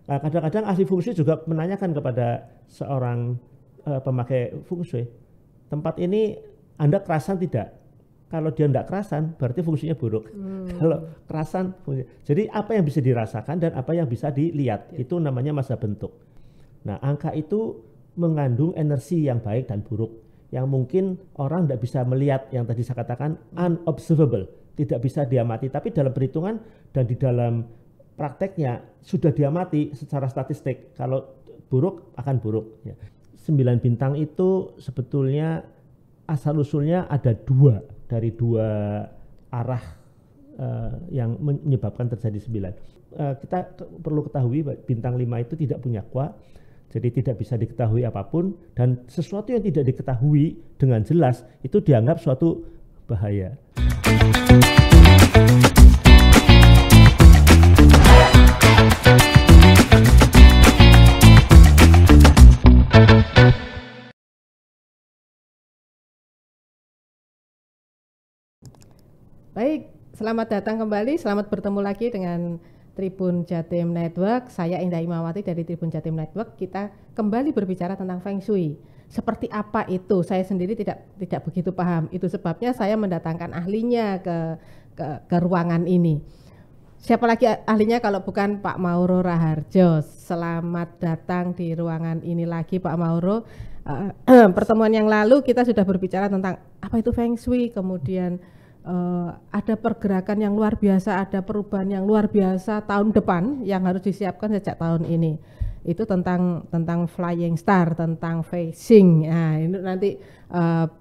Nah, kadang-kadang ahli feng shui juga menanyakan kepada seorang pemakai feng shui, tempat ini Anda kerasan tidak? Kalau dia tidak kerasan, berarti fungsinya buruk. Kalau kerasan, jadi apa yang bisa dirasakan dan apa yang bisa dilihat, itu namanya masa bentuk. Nah, angka itu mengandung energi yang baik dan buruk, yang mungkin orang tidak bisa melihat, yang tadi saya katakan unobservable, tidak bisa diamati, tapi dalam perhitungan dan di dalam prakteknya sudah diamati secara statistik. Kalau buruk akan buruk. 9 bintang itu sebetulnya asal-usulnya ada dari dua arah yang menyebabkan terjadi 9. Kita perlu ketahui bintang 5 itu tidak punya kuah, jadi tidak bisa diketahui apapun, dan sesuatu yang tidak diketahui dengan jelas itu dianggap suatu bahaya. Baik, selamat datang kembali, selamat bertemu lagi dengan Tribun Jatim Network. Saya Indah Imawati dari Tribun Jatim Network. Kita kembali berbicara tentang Feng Shui. Seperti apa itu? Saya sendiri tidak begitu paham. Itu sebabnya saya mendatangkan ahlinya ke ruangan ini. Siapa lagi ahlinya kalau bukan Pak Mauro Raharjo. Selamat datang di ruangan ini lagi Pak Mauro. Pertemuan yang lalu kita sudah berbicara tentang apa itu Feng Shui, kemudian ada pergerakan yang luar biasa, ada perubahan yang luar biasa tahun depan yang harus disiapkan sejak tahun ini. Itu tentang flying star, tentang phasing. Nah, ini nanti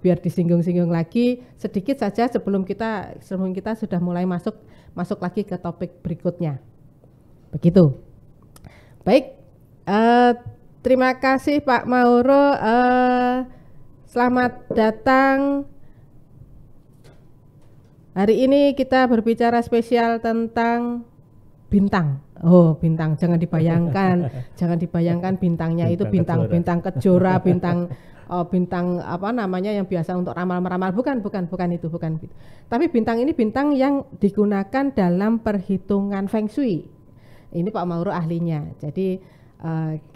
biar disinggung-singgung lagi sedikit saja sebelum kita sudah mulai masuk lagi ke topik berikutnya. Begitu. Baik, terima kasih Pak Mauro. Selamat datang. Hari ini kita berbicara spesial tentang bintang. Oh, bintang, jangan dibayangkan bintangnya itu bintang kejora, bintang apa namanya yang biasa untuk ramal-ramal, bukan itu. Tapi bintang ini bintang yang digunakan dalam perhitungan Feng Shui. Ini Pak Mauro ahlinya. Jadi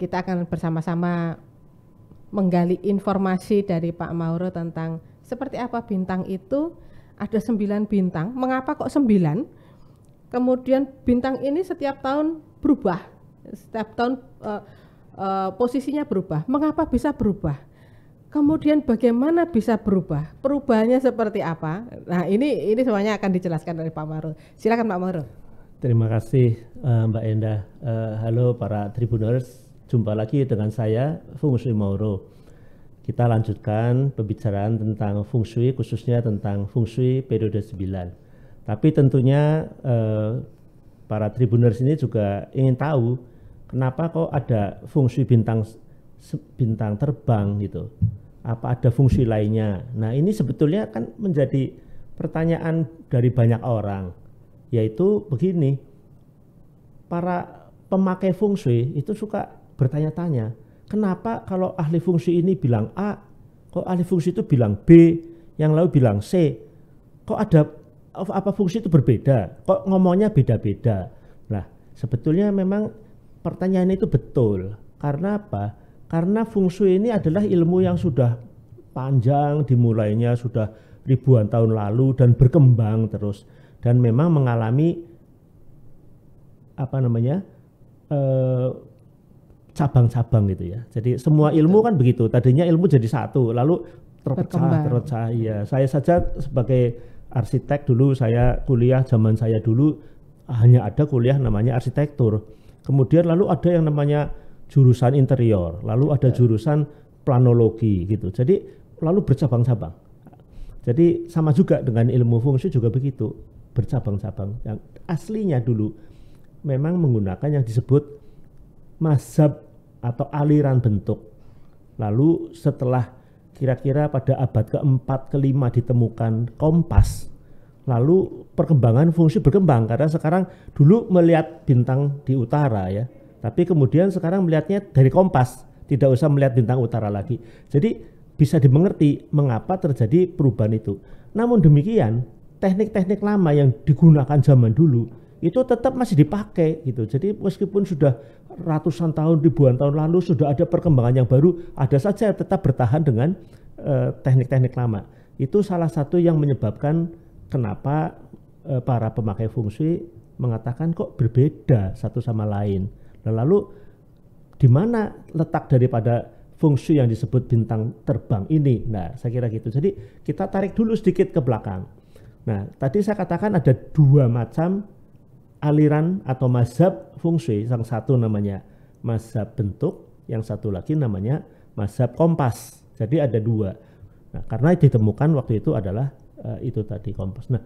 kita akan bersama-sama menggali informasi dari Pak Mauro tentang seperti apa bintang itu. Ada 9 bintang, mengapa kok 9? Kemudian bintang ini setiap tahun berubah, setiap tahun posisinya berubah. Mengapa bisa berubah? Kemudian bagaimana bisa berubah? Perubahannya seperti apa? Nah, ini semuanya akan dijelaskan oleh Pak Mauro. Silakan Pak Mauro. Terima kasih Mbak Endah. Halo para Tribuners, jumpa lagi dengan saya Feng Shui Mauro. Kita lanjutkan pembicaraan tentang Feng Shui, khususnya tentang Feng Shui periode 9. Tapi tentunya para Tribuners ini juga ingin tahu kenapa kok ada Feng Shui bintang terbang gitu. Apa ada Feng Shui lainnya? Nah, ini sebetulnya kan menjadi pertanyaan dari banyak orang, yaitu begini, para pemakai Feng Shui itu suka bertanya-tanya, kenapa kalau ahli fungsi ini bilang A, kok ahli fungsi itu bilang B, yang lalu bilang C, kok ada apa fungsi itu berbeda, kok ngomongnya beda-beda. Nah, sebetulnya memang pertanyaan itu betul. Karena apa? Karena fungsi ini adalah ilmu yang sudah panjang, dimulainya sudah ribuan tahun lalu dan berkembang terus, dan memang mengalami cabang-cabang gitu ya. Jadi semua ilmu kan begitu. Tadinya ilmu jadi satu, lalu terpecah. Ya, saya saja sebagai arsitek dulu, saya kuliah zaman saya dulu hanya ada kuliah namanya arsitektur. Kemudian lalu ada yang namanya jurusan interior, lalu ada jurusan planologi gitu. Jadi lalu bercabang-cabang. Jadi sama juga dengan ilmu fungsi juga begitu, bercabang-cabang. Yang aslinya dulu memang menggunakan yang disebut mazhab atau aliran bentuk. Lalu setelah kira-kira pada abad ke-4, ke-5 ditemukan kompas, lalu perkembangan fungsi berkembang, karena sekarang dulu melihat bintang di utara ya, tapi kemudian sekarang melihatnya dari kompas, tidak usah melihat bintang utara lagi. Jadi bisa dimengerti mengapa terjadi perubahan itu. Namun demikian, teknik-teknik lama yang digunakan zaman dulu itu tetap masih dipakai gitu. Jadi meskipun sudah ratusan tahun, ribuan tahun lalu sudah ada perkembangan yang baru, ada saja tetap bertahan dengan teknik-teknik lama. Itu salah satu yang menyebabkan kenapa para pemakai feng shui mengatakan kok berbeda satu sama lain. Lalu di mana letak daripada feng shui yang disebut bintang terbang ini? Nah, saya kira gitu. Jadi kita tarik dulu sedikit ke belakang. Nah, tadi saya katakan ada dua macam aliran atau mazhab feng shui. Yang satu namanya mazhab bentuk, yang satu lagi namanya mazhab kompas. Jadi ada dua. Nah, karena ditemukan waktu itu adalah itu tadi kompas. Nah,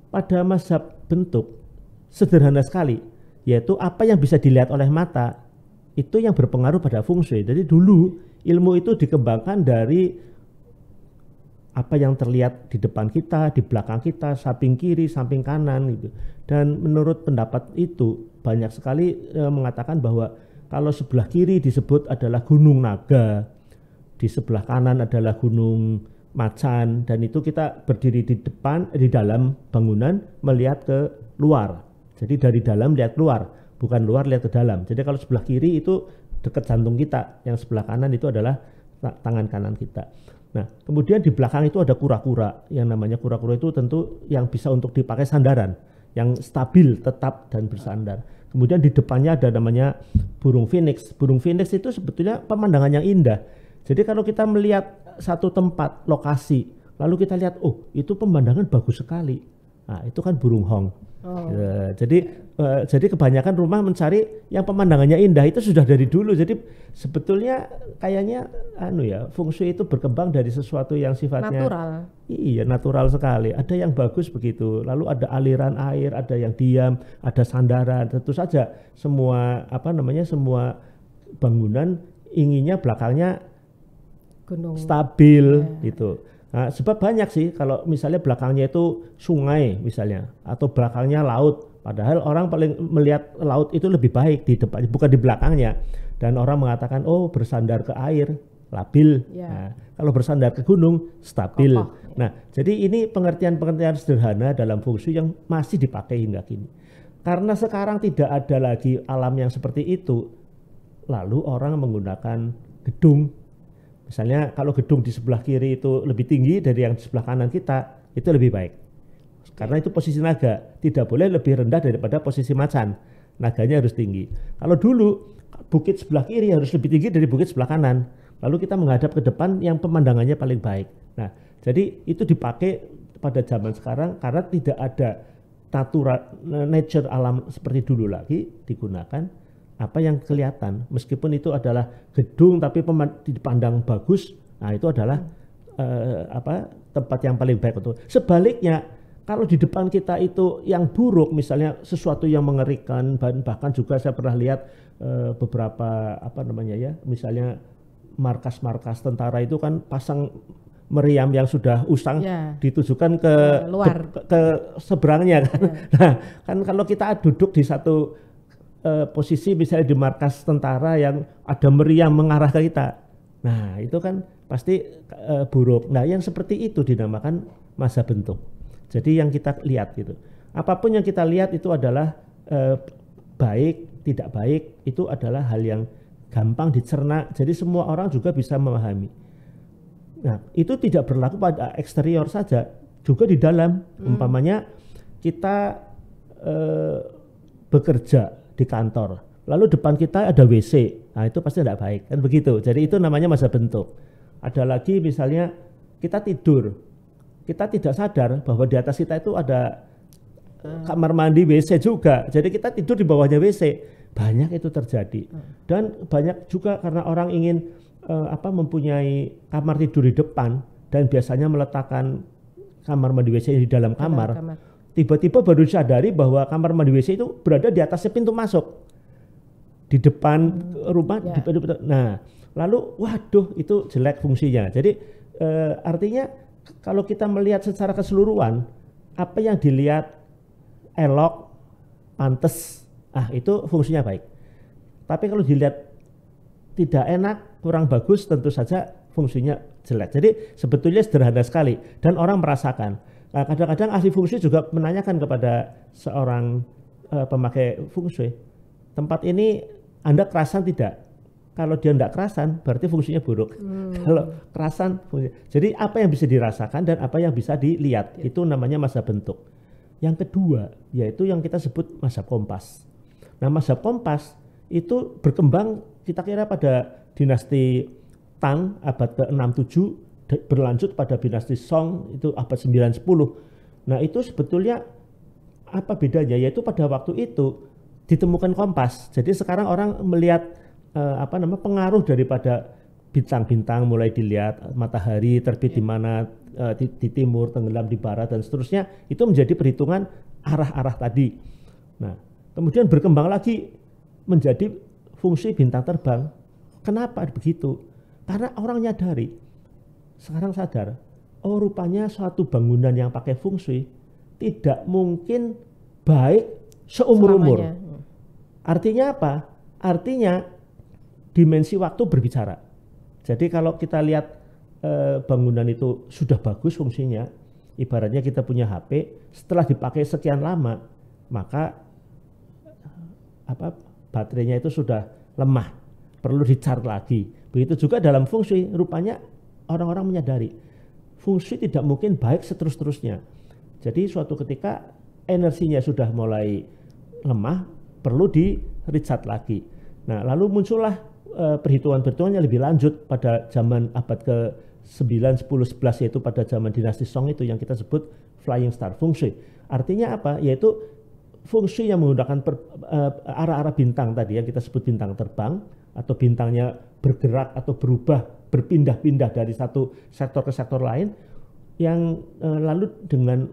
pada mazhab bentuk sederhana sekali, yaitu apa yang bisa dilihat oleh mata itu yang berpengaruh pada feng shui. Jadi dulu ilmu itu dikembangkan dari apa yang terlihat di depan kita, di belakang kita, samping kiri, samping kanan gitu. Dan menurut pendapat itu banyak sekali mengatakan bahwa kalau sebelah kiri disebut adalah Gunung Naga, di sebelah kanan adalah Gunung Macan, dan itu kita berdiri di depan, di dalam bangunan melihat ke luar. Jadi dari dalam lihat keluar, bukan luar lihat ke dalam. Jadi kalau sebelah kiri itu dekat jantung kita, yang sebelah kanan itu adalah tangan kanan kita. Nah, kemudian di belakang itu ada kura-kura. Yang namanya kura-kura itu tentu yang bisa untuk dipakai sandaran, yang stabil, tetap, dan bersandar. Kemudian di depannya ada namanya burung phoenix. Burung phoenix itu sebetulnya pemandangan yang indah. Jadi kalau kita melihat satu tempat, lokasi, lalu kita lihat, oh itu pemandangan bagus sekali. Nah, itu kan burung hong. Oh. Jadi kebanyakan rumah mencari yang pemandangannya indah, itu sudah dari dulu. Jadi sebetulnya kayaknya feng shui itu berkembang dari sesuatu yang sifatnya natural. Iya, natural sekali. Ada yang bagus begitu. Lalu ada aliran air, ada yang diam, ada sandaran. Tentu saja semua semua bangunan inginnya belakangnya gunung stabil gitu. Nah, sebab banyak sih kalau misalnya belakangnya itu sungai misalnya atau belakangnya laut, padahal orang paling melihat laut itu lebih baik di depan, bukan di belakangnya. Dan orang mengatakan bersandar ke air labil. Nah, kalau bersandar ke gunung stabil. Nah, jadi ini pengertian-pengertian sederhana dalam feng shui yang masih dipakai hingga kini. Karena sekarang tidak ada lagi alam yang seperti itu, lalu orang menggunakan gedung. Misalnya kalau gedung di sebelah kiri itu lebih tinggi dari yang di sebelah kanan kita, itu lebih baik. Karena itu posisi naga, tidak boleh lebih rendah daripada posisi macan. Naganya harus tinggi. Kalau dulu bukit sebelah kiri harus lebih tinggi dari bukit sebelah kanan. Lalu kita menghadap ke depan yang pemandangannya paling baik. Nah, jadi itu dipakai pada zaman sekarang karena tidak ada nature alam seperti dulu lagi digunakan. Apa yang kelihatan, meskipun itu adalah gedung tapi dipandang bagus, nah itu adalah tempat yang paling baik untuk. Sebaliknya, kalau di depan kita itu yang buruk, misalnya sesuatu yang mengerikan, bahkan juga saya pernah lihat beberapa misalnya markas-markas tentara itu kan pasang meriam yang sudah usang ditujukan ke luar, ke seberangnya kan. Nah, kan kalau kita duduk di satu posisi misalnya di markas tentara yang ada meriam mengarah ke kita, nah itu kan pasti buruk. Nah, yang seperti itu dinamakan mazhab bentuk. Jadi yang kita lihat gitu, apapun yang kita lihat itu adalah baik, tidak baik, itu adalah hal yang gampang dicerna. Jadi semua orang juga bisa memahami. Nah, itu tidak berlaku pada eksterior saja, juga di dalam. Umpamanya kita bekerja di kantor, lalu depan kita ada WC, nah itu pasti tidak baik, kan begitu. Jadi itu namanya mazhab bentuk. Ada lagi misalnya kita tidur, kita tidak sadar bahwa di atas kita itu ada kamar mandi, WC juga. Jadi kita tidur di bawahnya WC, banyak itu terjadi. Dan banyak juga karena orang ingin mempunyai kamar tidur di depan dan biasanya meletakkan kamar mandi WC di dalam kamar. Tiba-tiba baru disadari bahwa kamar mandi WC itu berada di atasnya pintu masuk di depan rumah. Nah, lalu waduh itu jelek fungsinya. Jadi artinya kalau kita melihat secara keseluruhan, apa yang dilihat elok, pantas, itu fungsinya baik. Tapi kalau dilihat tidak enak, kurang bagus, tentu saja fungsinya jelek. Jadi sebetulnya sederhana sekali dan orang merasakan. Nah, kadang-kadang ahli fungsi juga menanyakan kepada seorang pemakai feng shui, tempat ini Anda kerasan tidak? Kalau dia tidak kerasan, berarti fungsinya buruk. Kalau kerasan, jadi apa yang bisa dirasakan dan apa yang bisa dilihat, itu namanya mazhab bentuk. Yang kedua, yaitu yang kita sebut mazhab kompas. Nah, mazhab kompas itu berkembang kita kira pada dinasti Tang abad ke-6-7, berlanjut pada dinasti Song itu abad 9-10. Nah, itu sebetulnya apa bedanya? Yaitu pada waktu itu ditemukan kompas. Jadi sekarang orang melihat pengaruh daripada bintang-bintang, mulai dilihat matahari terbit di mana, di timur, tenggelam di barat dan seterusnya, itu menjadi perhitungan arah-arah tadi. Nah, kemudian berkembang lagi menjadi fungsi bintang terbang. Kenapa begitu? Karena orang nyadari, sekarang sadar, oh rupanya suatu bangunan yang pakai feng shui tidak mungkin baik seumur-umur. Artinya apa? Artinya dimensi waktu berbicara. Jadi kalau kita lihat bangunan itu sudah bagus fungsinya, ibaratnya kita punya HP, setelah dipakai sekian lama, maka baterainya itu sudah lemah, perlu di-charge lagi. Begitu juga dalam feng shui, rupanya orang-orang menyadari feng shui tidak mungkin baik seterus-terusnya. Jadi suatu ketika energinya sudah mulai lemah, perlu di-recharge lagi. Nah, lalu muncullah perhitungan-perhitungan yang lebih lanjut pada zaman abad ke-9, 10, 11, yaitu pada zaman dinasti Song itu yang kita sebut Flying Star Feng Shui. Artinya apa? Yaitu feng shui yang menggunakan arah-arah bintang tadi yang kita sebut bintang terbang, atau bintangnya bergerak atau berubah, berpindah-pindah dari satu sektor ke sektor lain, yang lalu dengan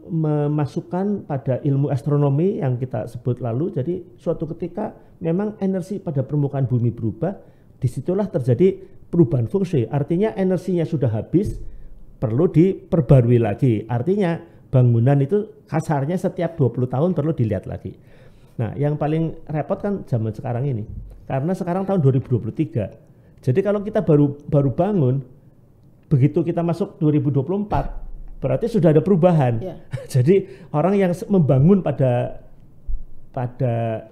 memasukkan pada ilmu astronomi yang kita sebut lalu. Jadi suatu ketika memang energi pada permukaan bumi berubah, disitulah terjadi perubahan feng shui. Artinya energinya sudah habis, perlu diperbarui lagi. Artinya bangunan itu kasarnya setiap 20 tahun perlu dilihat lagi. Nah, yang paling repot kan zaman sekarang ini, karena sekarang tahun 2023. Jadi kalau kita baru bangun, begitu kita masuk 2024, berarti sudah ada perubahan. Jadi orang yang membangun pada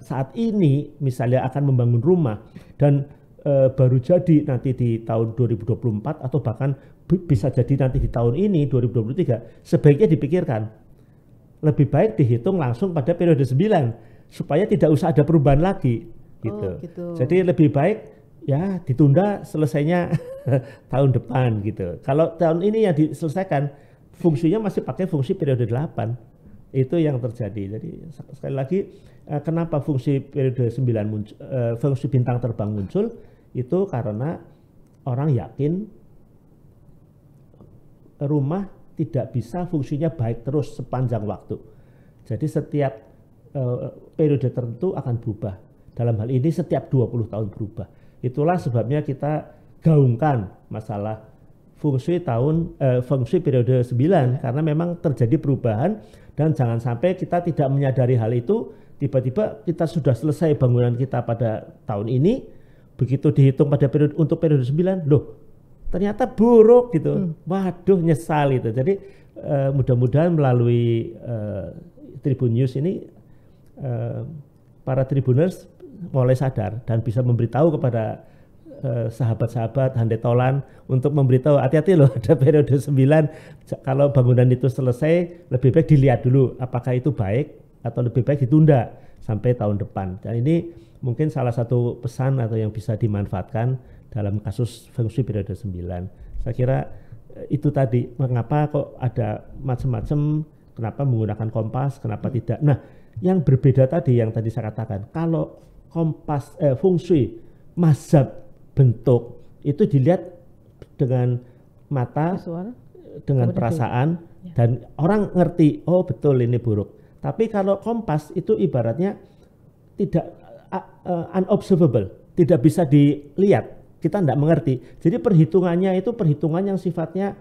saat ini, misalnya akan membangun rumah dan baru jadi nanti di tahun 2024 atau bahkan bisa jadi nanti di tahun ini 2023, sebaiknya dipikirkan lebih baik dihitung langsung pada periode 9 supaya tidak usah ada perubahan lagi gitu. Jadi lebih baik ya ditunda selesainya tahun depan gitu. Kalau tahun ini yang diselesaikan, fungsinya masih pakai fungsi periode 8. Itu yang terjadi. Jadi sekali lagi kenapa fungsi periode 9 muncul, fungsi bintang terbang muncul, itu karena orang yakin rumah tidak bisa fungsinya baik terus sepanjang waktu. Jadi setiap periode tertentu akan berubah. Dalam hal ini setiap 20 tahun berubah. Itulah sebabnya kita gaungkan masalah feng shui feng shui periode 9, karena memang terjadi perubahan. Dan jangan sampai kita tidak menyadari hal itu, tiba-tiba kita sudah selesai bangunan kita pada tahun ini, begitu dihitung pada untuk periode 9, loh ternyata buruk gitu. Waduh, nyesal itu. Jadi mudah-mudahan melalui Tribun News ini para Tribuners mulai sadar dan bisa memberitahu kepada sahabat-sahabat handai tolan untuk memberitahu hati-hati loh, ada periode 9, kalau bangunan itu selesai lebih baik dilihat dulu apakah itu baik atau lebih baik ditunda sampai tahun depan. Dan ini mungkin salah satu pesan atau yang bisa dimanfaatkan dalam kasus feng shui periode 9. Saya kira itu tadi mengapa kok ada macam-macam, kenapa menggunakan kompas, kenapa tidak. Nah, yang berbeda tadi yang tadi saya katakan, kalau kompas feng shui mazhab bentuk itu dilihat dengan mata, visual, dengan perasaan, dan orang ngerti, oh betul ini buruk. Tapi kalau kompas itu ibaratnya tidak unobservable, tidak bisa dilihat, kita tidak mengerti. Jadi perhitungannya itu perhitungan yang sifatnya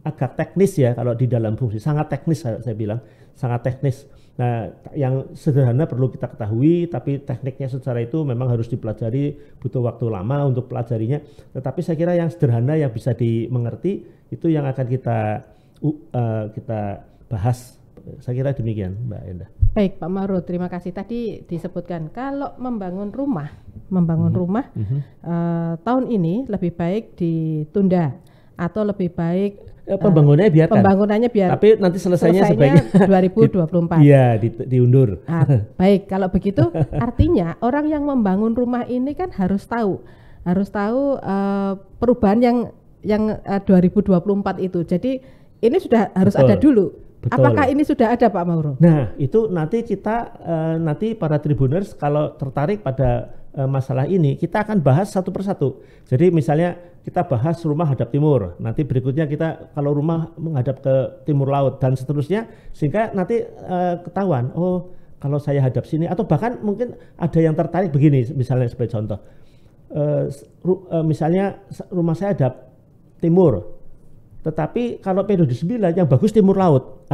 agak teknis ya, kalau di dalam fungsi sangat teknis, saya bilang sangat teknis. Nah, yang sederhana perlu kita ketahui, tapi tekniknya secara itu memang harus dipelajari, butuh waktu lama untuk pelajarinya. Tetapi saya kira yang sederhana yang bisa dimengerti itu yang akan kita bahas Saya kira demikian, Mbak Endah. Baik, Pak Mauro, terima kasih. Tadi disebutkan kalau membangun rumah tahun ini lebih baik ditunda atau lebih baik pembangunannya biarkan. Pembangunannya biar. Tapi nanti selesainya sebaiknya 2024. Iya, diundur. Baik, kalau begitu artinya orang yang membangun rumah ini kan harus tahu perubahan yang 2024 itu. Jadi ini sudah harus ada dulu. Betul. Apakah ini sudah ada, Pak Mauro? Nah, itu nanti kita nanti para Tribuners kalau tertarik pada masalah ini, kita akan bahas satu persatu. Jadi misalnya kita bahas rumah hadap timur, nanti berikutnya kita kalau rumah menghadap ke timur laut dan seterusnya, sehingga nanti ketahuan, oh kalau saya hadap sini, atau bahkan mungkin ada yang tertarik begini, misalnya sebagai contoh, misalnya rumah saya hadap timur, tetapi kalau periode 9 yang bagus timur laut.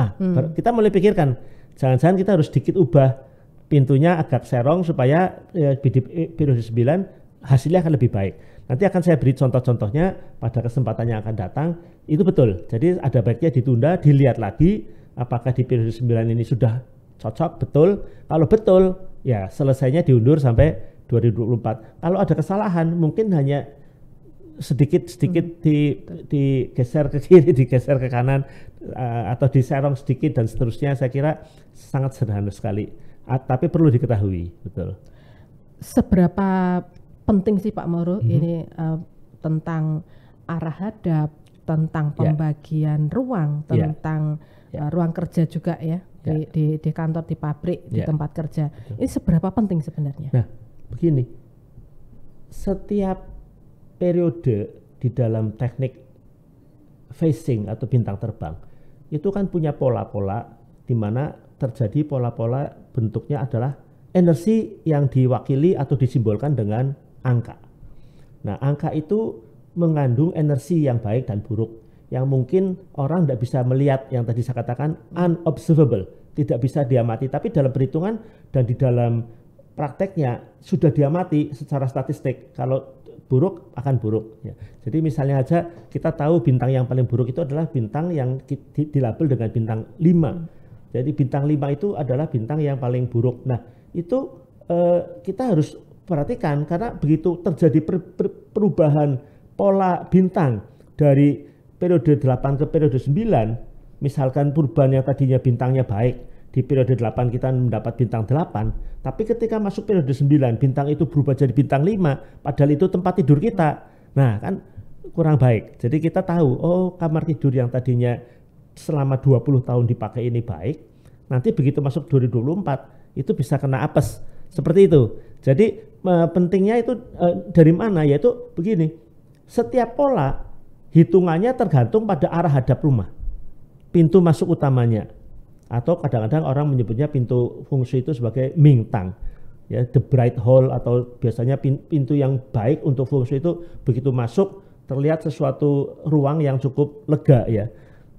Kita mulai pikirkan, jangan-jangan kita harus sedikit ubah pintunya agak serong supaya di periode 9 hasilnya akan lebih baik. Nanti akan saya beri contoh-contohnya pada kesempatan yang akan datang. Itu betul. Jadi ada baiknya ditunda, dilihat lagi apakah di periode 9 ini sudah cocok, betul. Kalau betul, ya selesainya diundur sampai 2024. Kalau ada kesalahan, mungkin hanya sedikit digeser ke kiri, digeser ke kanan, atau diserong sedikit dan seterusnya. Saya kira sangat sederhana sekali. Tapi perlu diketahui, betul. Seberapa penting sih Pak Mauro ini tentang arah hadap, tentang pembagian ruang, tentang ruang kerja juga ya, di kantor, di pabrik, di tempat kerja. Betul. Ini seberapa penting sebenarnya? Nah, begini, setiap periode di dalam teknik phasing atau bintang terbang itu kan punya pola-pola di mana terjadi pola-pola bentuknya adalah energi yang diwakili atau disimbolkan dengan angka. Nah, angka itu mengandung energi yang baik dan buruk yang mungkin orang tidak bisa melihat, yang tadi saya katakan unobservable, tidak bisa diamati, tapi dalam perhitungan dan di dalam prakteknya sudah diamati secara statistik. Kalau buruk akan buruk ya. Jadi misalnya aja kita tahu bintang yang paling buruk itu adalah bintang yang dilabel dengan bintang 5. Jadi bintang 5 itu adalah bintang yang paling buruk. Nah, itu kita harus perhatikan karena begitu terjadi perubahan pola bintang dari periode 8 ke periode 9, misalkan perubahan yang tadinya bintangnya baik, di periode 8 kita mendapat bintang 8, tapi ketika masuk periode 9 bintang itu berubah jadi bintang 5, padahal itu tempat tidur kita. Nah, kan kurang baik. Jadi kita tahu, oh kamar tidur yang tadinya selama 20 tahun dipakai ini baik, nanti begitu masuk 2024 itu bisa kena apes. Seperti itu. Jadi pentingnya itu dari mana? Yaitu begini, setiap pola hitungannya tergantung pada arah hadap rumah, pintu masuk utamanya, atau kadang-kadang orang menyebutnya pintu feng shui itu sebagai mingtang, ya, the bright hall, atau biasanya pintu yang baik untuk feng shui itu begitu masuk terlihat sesuatu ruang yang cukup lega ya.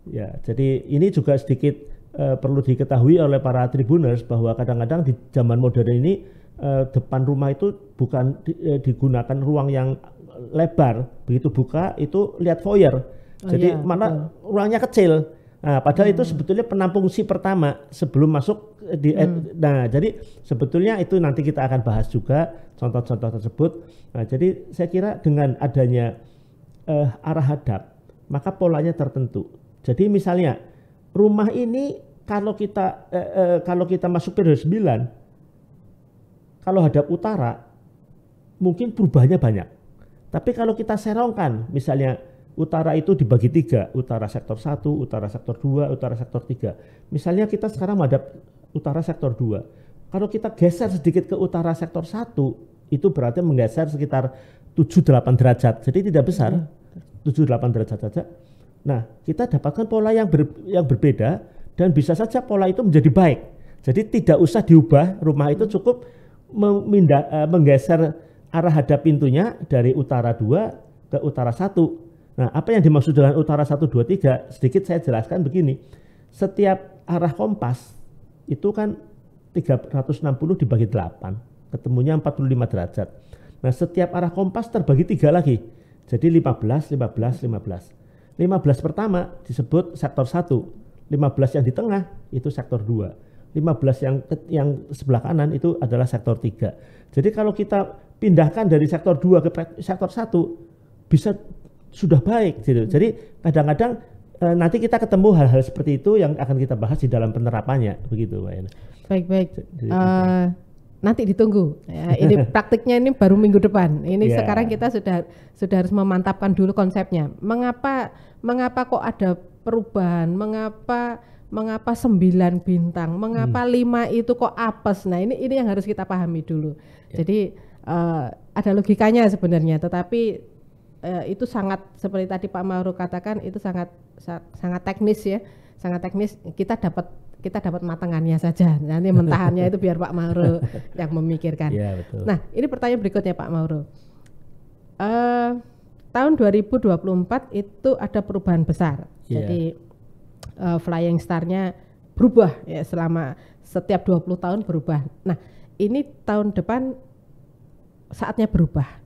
Ya, jadi ini juga sedikit perlu diketahui oleh para tribuners bahwa kadang-kadang di zaman modern ini depan rumah itu bukan digunakan ruang yang lebar, begitu buka itu lihat foyer. Jadi mana ruangnya kecil. Nah, padahal itu sebetulnya penampung si pertama sebelum masuk di nah, jadi sebetulnya itu nanti kita akan bahas juga contoh-contoh tersebut. Nah, jadi saya kira dengan adanya arah hadap, maka polanya tertentu. Jadi misalnya rumah ini kalau kita masuk periode 9, kalau hadap utara mungkin perubahannya banyak. Tapi kalau kita serongkan, misalnya utara itu dibagi 3, utara sektor 1, utara sektor 2, utara sektor 3. Misalnya kita sekarang menghadap utara sektor 2. Kalau kita geser sedikit ke utara sektor 1, itu berarti menggeser sekitar 7-8 derajat. Jadi tidak besar, 7-8 derajat saja. Nah, kita dapatkan pola yang berbeda dan bisa saja pola itu menjadi baik. Jadi tidak usah diubah, rumah itu cukup menggeser arah hadap pintunya dari utara 2 ke utara 1. Nah, apa yang dimaksud dengan utara 1, 2, 3? Sedikit saya jelaskan begini. Setiap arah kompas itu kan 360 dibagi 8, ketemunya 45 derajat. Nah, setiap arah kompas terbagi 3 lagi. Jadi 15, 15, 15. 15 pertama disebut sektor 1, 15 yang di tengah itu sektor 2. 15 yang sebelah kanan itu adalah sektor 3. Jadi kalau kita pindahkan dari sektor 2 ke sektor 1 bisa sudah baik gitu. Jadi kadang-kadang nanti kita ketemu hal-hal seperti itu yang akan kita bahas di dalam penerapannya begitu, Mbak Enda. Baik. Nanti ditunggu. Ya, ini praktiknya ini baru minggu depan. Ini sekarang kita sudah harus memantapkan dulu konsepnya. Mengapa kok ada perubahan? Mengapa 9 bintang? Mengapa 5 itu kok apes? Nah, ini yang harus kita pahami dulu. Jadi ada logikanya sebenarnya, tetapi itu sangat seperti tadi Pak Mauro katakan, itu sangat teknis ya. Sangat teknis. Kita dapat matangannya saja. Nanti mentahannya itu biar Pak Mauro yang memikirkan. Ya, betul. Nah, ini pertanyaan berikutnya Pak Mauro. Tahun 2024 itu ada perubahan besar. Jadi flying star-nya berubah ya, selama setiap 20 tahun berubah. Nah, ini tahun depan saatnya berubah.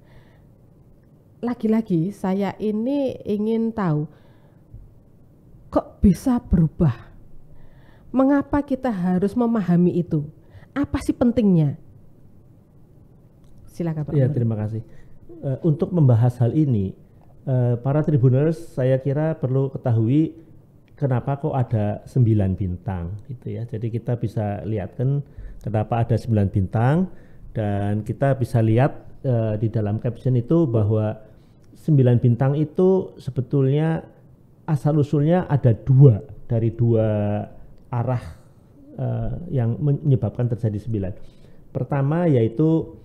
Lagi-lagi saya ini ingin tahu kok bisa berubah. Mengapa kita harus memahami itu? Apa sih pentingnya? Silakan Pak. Ya, terima kasih. Untuk membahas hal ini, para Tribuners saya kira perlu ketahui kenapa kok ada 9 bintang gitu ya. Jadi kita bisa lihatkan kenapa ada 9 bintang, dan kita bisa lihat di dalam caption itu bahwa 9 bintang itu sebetulnya asal usulnya ada dari dua arah yang menyebabkan terjadi 9. Pertama yaitu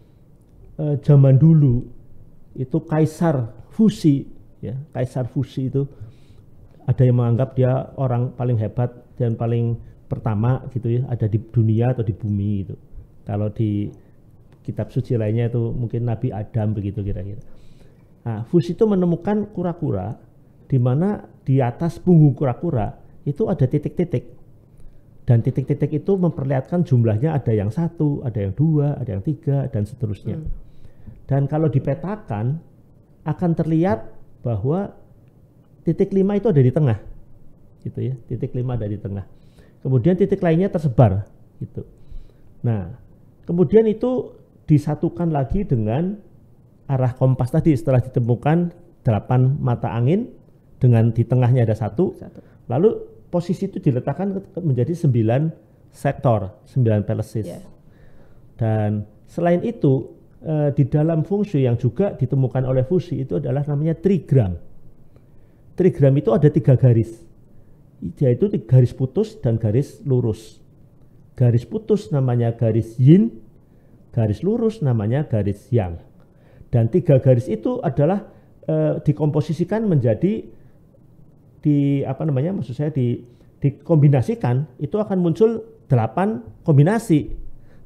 zaman dulu itu Kaisar Fusi ya. Kaisar Fusi itu ada yang menganggap dia orang paling hebat dan paling pertama gitu ya, ada di dunia atau di bumi gitu. Kalau di kitab suci lainnya itu mungkin Nabi Adam begitu kira-kira. Nah, Fusi itu menemukan kura-kura di mana di atas punggung kura-kura itu ada titik-titik. Dan titik-titik itu memperlihatkan jumlahnya ada yang 1, ada yang 2, ada yang 3, dan seterusnya. Dan kalau dipetakan akan terlihat bahwa titik 5 itu ada di tengah, gitu ya. Titik 5 ada di tengah. Kemudian titik lainnya tersebar, gitu. Nah, kemudian itu disatukan lagi dengan arah kompas tadi setelah ditemukan 8 mata angin dengan di tengahnya ada 1. Lalu posisi itu diletakkan menjadi 9 sektor, 9 palaces. Dan selain itu di dalam feng shui yang juga ditemukan oleh Fusi itu adalah namanya trigram. Trigram itu ada 3 garis, yaitu garis putus dan garis lurus. Garis putus namanya garis yin, garis lurus namanya garis yang. Dan 3 garis itu adalah dikomposisikan menjadi dikombinasikan itu akan muncul 8 kombinasi.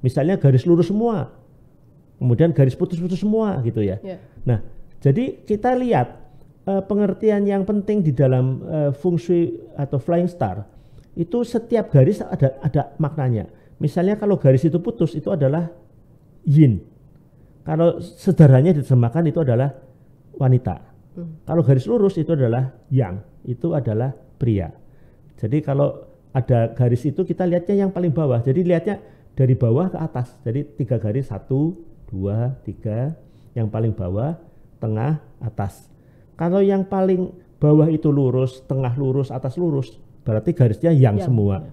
Misalnya garis lurus semua, kemudian garis putus-putus semua gitu ya. Nah, jadi kita lihat pengertian yang penting di dalam feng shui atau flying star itu setiap garis ada maknanya. Misalnya kalau garis itu putus itu adalah yin. Kalau sederhananya diterjemahkan itu adalah wanita. Kalau garis lurus itu adalah yang, itu adalah pria. Jadi kalau ada garis itu kita lihatnya yang paling bawah. Jadi lihatnya dari bawah ke atas. Jadi 3 garis, 1, 2, 3. Yang paling bawah, tengah, atas. Kalau yang paling bawah itu lurus, tengah lurus, atas lurus, berarti garisnya yang semua.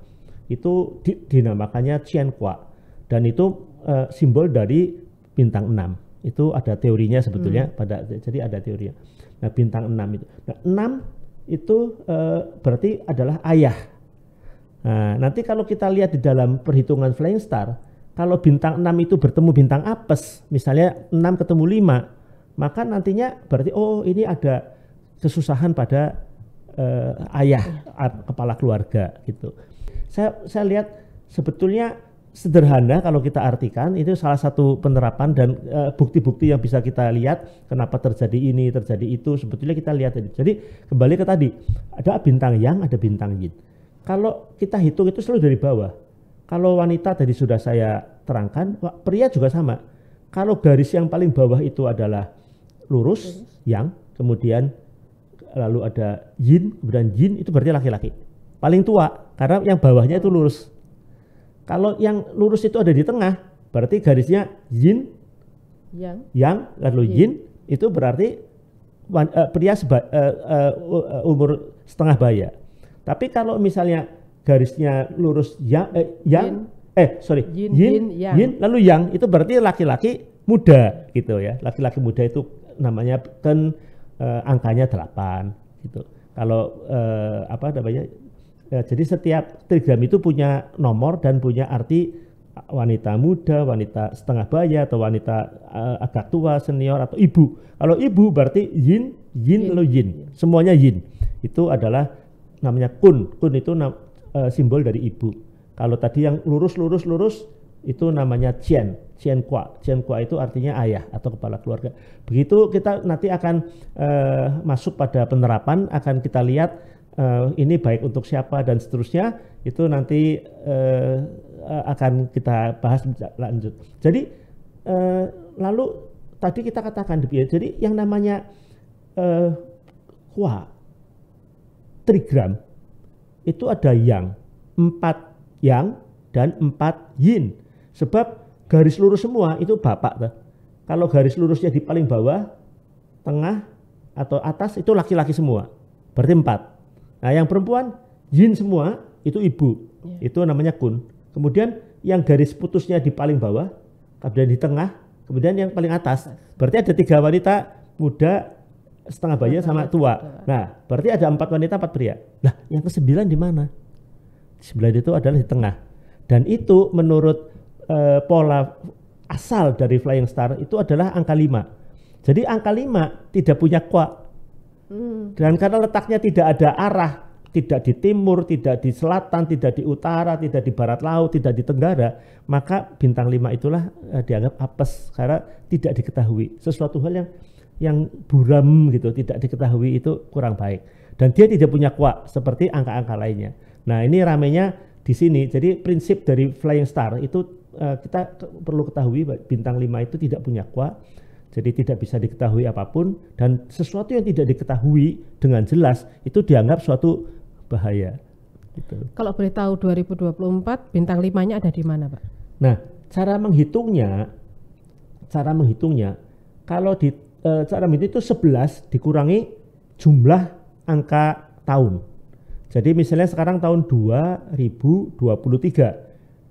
Itu dinamakannya Qianhua. Dan itu simbol dari bintang 6. Itu ada teorinya sebetulnya jadi ada teorinya. Nah, bintang 6 itu. Nah, 6 itu berarti adalah ayah. Nah, nanti kalau kita lihat di dalam perhitungan flying star, kalau bintang 6 itu bertemu bintang apes, misalnya 6 ketemu 5, maka nantinya berarti ini ada kesusahan pada ayah, kepala keluarga gitu. Saya lihat sebetulnya sederhana kalau kita artikan, itu salah satu penerapan dan bukti-bukti yang bisa kita lihat kenapa terjadi ini, terjadi itu, sebetulnya kita lihat tadi. Jadi kembali ke tadi, ada bintang yang, ada bintang yin. Kalau kita hitung itu selalu dari bawah. Kalau wanita tadi sudah saya terangkan, pria juga sama. Kalau garis yang paling bawah itu adalah lurus, yang, kemudian lalu ada yin, kemudian yin itu berarti laki-laki. Paling tua karena yang bawahnya itu lurus. Kalau yang lurus itu ada di tengah, berarti garisnya yin, yang lalu yin, itu berarti pria umur setengah baya. Tapi kalau misalnya garisnya lurus yin, lalu yang, itu berarti laki-laki muda gitu ya. Laki-laki muda itu namanya kan angkanya 8 gitu. Kalau jadi setiap trigram itu punya nomor dan punya arti wanita muda, wanita setengah baya, atau wanita agak tua, senior, atau ibu. Kalau ibu berarti yin, lalu yin. Semuanya yin. Itu adalah namanya kun. Kun itu simbol dari ibu. Kalau tadi yang lurus itu namanya qian kwa. Qian kwa itu artinya ayah atau kepala keluarga. Begitu kita nanti akan masuk pada penerapan, akan kita lihat ini baik untuk siapa dan seterusnya, itu nanti akan kita bahas lanjut. Jadi lalu tadi kita katakan, jadi yang namanya kwa trigram itu ada yang 4 yang dan 4 yin. Sebab garis lurus semua itu bapak. Kalau garis lurusnya di paling bawah, tengah atau atas itu laki-laki semua, berarti 4. Nah, yang perempuan yin semua itu ibu, itu namanya kun. Kemudian yang garis putusnya di paling bawah, kemudian di tengah, kemudian yang paling atas, berarti ada 3 wanita muda, setengah baya sama tua. Nah, berarti ada 4 wanita 4 pria. Nah, yang ke-9 di mana? 9 itu adalah di tengah. Dan itu menurut pola asal dari Flying Star itu adalah angka 5. Jadi angka 5 tidak punya kwa. Dan karena letaknya tidak ada arah, tidak di timur, tidak di selatan, tidak di utara, tidak di barat laut, tidak di tenggara, maka bintang 5 itulah dianggap apes karena tidak diketahui. Sesuatu hal yang buram gitu, tidak diketahui, itu kurang baik. Dan dia tidak punya kwa seperti angka-angka lainnya. Nah, ini ramenya di sini. Jadi prinsip dari Flying Star itu kita perlu ketahui bintang 5 itu tidak punya kwa. Jadi tidak bisa diketahui apapun, dan sesuatu yang tidak diketahui dengan jelas itu dianggap suatu bahaya. Gitu. Kalau boleh tahu 2024 bintang 5-nya ada di mana, Pak? Nah, cara menghitungnya kalau di cara menghitung itu 11 dikurangi jumlah angka tahun. Jadi misalnya sekarang tahun 2023.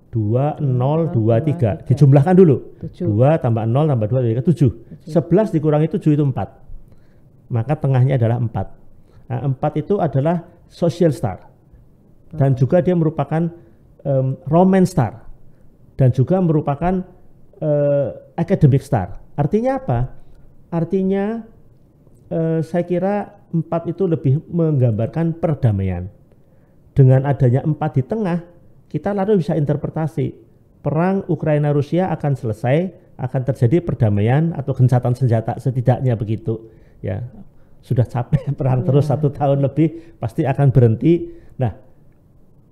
2023 dijumlahkan dulu. 2 tambah 0 tambah 2 7. 11 dikurangi 7 itu 4. Maka tengahnya adalah 4. Nah, 4 itu adalah social star. Dan juga dia merupakan romance star. Dan juga merupakan academic star. Artinya apa? Artinya saya kira 4 itu lebih menggambarkan perdamaian. Dengan adanya 4 di tengah, kita lalu bisa interpretasi perang Ukraina-Rusia akan selesai, akan terjadi perdamaian atau gencatan senjata setidaknya begitu. Ya, sudah capek perang terus 1 tahun lebih, pasti akan berhenti. Nah,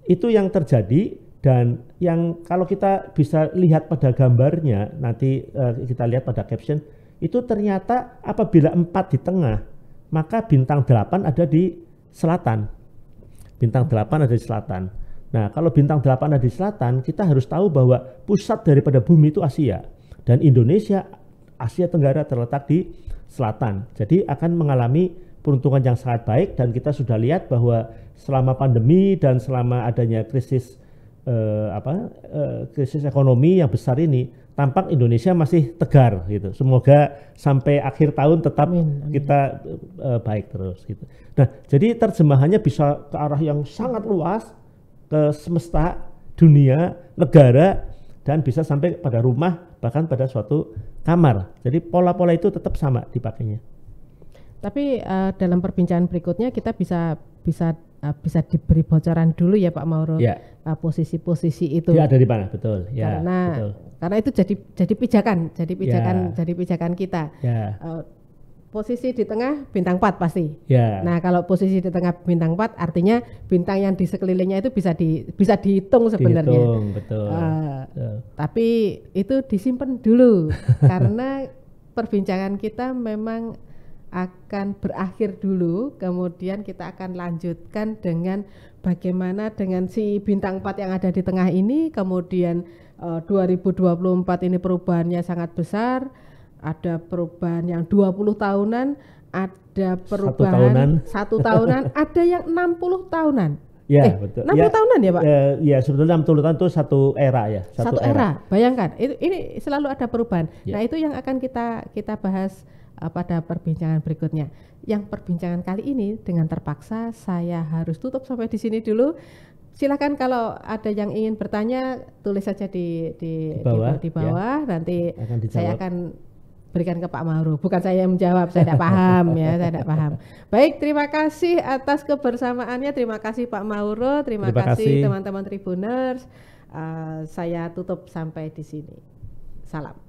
itu yang terjadi, dan yang kalau kita bisa lihat pada gambarnya, nanti kita lihat pada caption, itu ternyata apabila 4 di tengah, maka bintang 8 ada di selatan. Bintang 8 ada di selatan. Nah, kalau bintang 8 ada di selatan, kita harus tahu bahwa pusat daripada bumi itu Asia. Dan Indonesia, Asia Tenggara terletak di selatan. Jadi akan mengalami peruntungan yang sangat baik, dan kita sudah lihat bahwa selama pandemi dan selama adanya krisis krisis ekonomi yang besar ini, tampak Indonesia masih tegar gitu. Semoga sampai akhir tahun tetap kita baik terus gitu. Nah, jadi terjemahannya bisa ke arah yang sangat luas, ke semesta, dunia, negara, dan bisa sampai pada rumah, bahkan pada suatu kamar. Jadi pola-pola itu tetap sama dipakainya. Tapi dalam perbincangan berikutnya kita bisa diberi bocoran dulu ya Pak Mauro, posisi-posisi itu. Dia ada di mana? Betul. Ya, karena itu jadi pijakan kita. Ya. Posisi di tengah bintang 4 pasti. Ya. Nah, kalau posisi di tengah bintang 4 artinya bintang yang di sekelilingnya itu bisa dihitung sebenarnya. Dihitung, betul. Tapi itu disimpan dulu karena perbincangan kita memang akan berakhir dulu, kemudian kita akan lanjutkan dengan bagaimana dengan si bintang 4 yang ada di tengah ini, kemudian 2024 ini perubahannya sangat besar, ada perubahan yang 20 tahunan, ada perubahan 1 tahunan, ada yang 60 tahunan. Ya, betul. 60 tahunan ya Pak? Ya sebetulnya 60 tahun itu satu era ya. Satu era. Bayangkan, ini selalu ada perubahan. Ya. Nah itu yang akan kita bahas pada perbincangan berikutnya. Yang perbincangan kali ini dengan terpaksa saya harus tutup sampai di sini dulu. Silakan kalau ada yang ingin bertanya tulis saja di bawah. Ya. Nanti saya akan berikan ke Pak Mauro. Bukan saya yang menjawab, saya tidak paham ya, saya tidak paham. Baik, terima kasih atas kebersamaannya. Terima kasih Pak Mauro, terima kasih teman-teman Tribuners. Saya tutup sampai di sini. Salam.